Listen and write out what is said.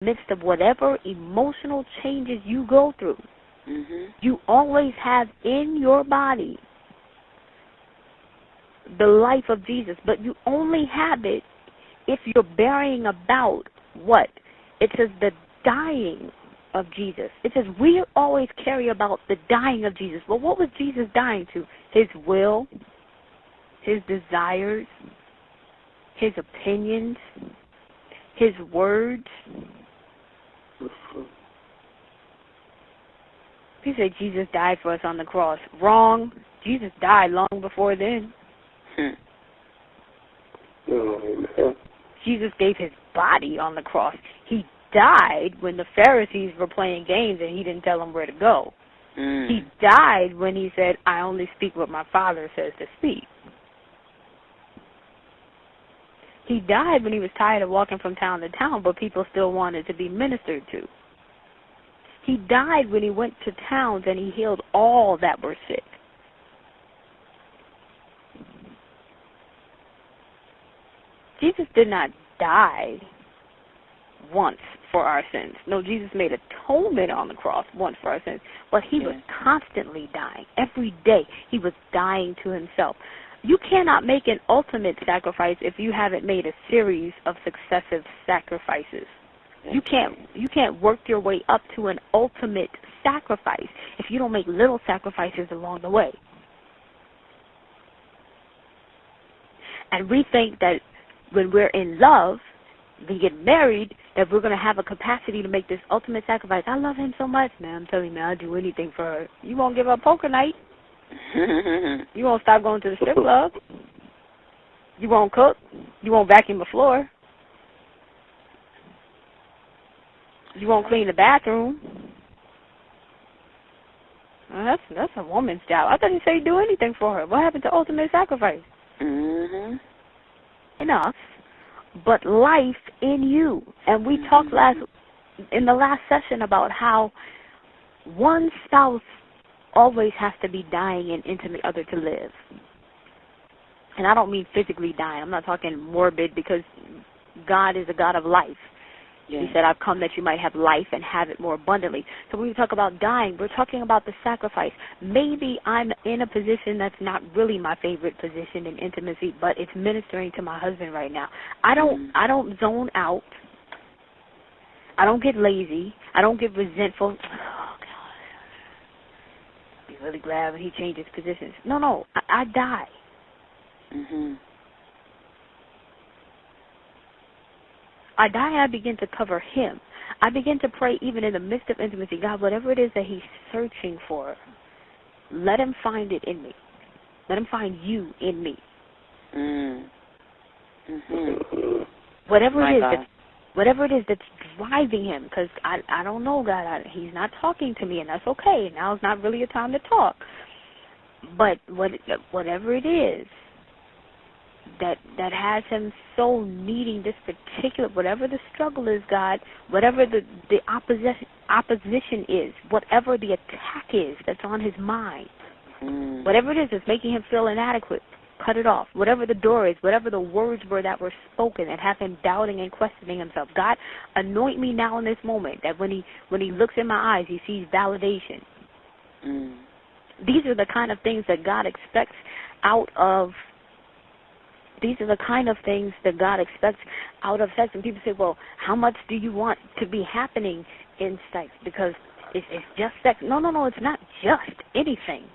midst of whatever emotional changes you go through, you always have in your body the life of Jesus, but you only have it if you're bearing about what? It says the dying of Jesus. It says we always carry about the dying of Jesus. Well, what was Jesus dying to? His will, his desires, his opinions, his words. He said Jesus died for us on the cross. Wrong. Jesus died long before then. Jesus gave his body on the cross. He died when the Pharisees were playing games and he didn't tell them where to go. He died when he said, I only speak what my Father says to speak. He died when he was tired of walking from town to town, but people still wanted to be ministered to. He died when he went to towns and he healed all that were sick. Jesus did not die once for our sins. No, Jesus made atonement on the cross once for our sins, but he was constantly dying. Every day he was dying to himself. You cannot make an ultimate sacrifice if you haven't made a series of successive sacrifices. You can't work your way up to an ultimate sacrifice if you don't make little sacrifices along the way. And we think that when we're in love, we get married, that we're going to have a capacity to make this ultimate sacrifice. I love him so much, man. I'm telling you, man, I'll do anything for her. You won't give up poker night. You won't stop going to the strip club. You won't cook. You won't vacuum the floor. You won't clean the bathroom. Well, that's a woman's job. I thought you said you'd do anything for her. What happened to ultimate sacrifice? Enough. But life in you. And we talked in the last session about how one spouse always has to be dying and intimate other to live. And I don't mean physically dying. I'm not talking morbid, because God is a God of life. He said, I've come that you might have life and have it more abundantly. So when we talk about dying, we're talking about the sacrifice. Maybe I'm in a position that's not really my favorite position in intimacy, but it's ministering to my husband right now. I don't zone out. I don't get lazy. I don't get resentful. Oh, God. I'll be really glad when he changes positions. No. I die. I die and I begin to cover him. I begin to pray even in the midst of intimacy. God, whatever it is that he's searching for, let him find it in me. Let him find you in me. Whatever it is that's driving him, because I don't know, God. He's not talking to me, and that's okay. Now's not really a time to talk. But whatever it is that has him so needing this particular, whatever the struggle is, God, whatever the opposition is, whatever the attack is that's on his mind, whatever it is that's making him feel inadequate, cut it off. Whatever the door is, whatever the words were that were spoken that have him doubting and questioning himself, God, anoint me now in this moment, that when he looks in my eyes, he sees validation. These are the kind of things that God expects out of These are the kind of things that God expects out of sex. And people say, well, how much do you want to be happening in sex? Because it's just sex. No, it's not just anything.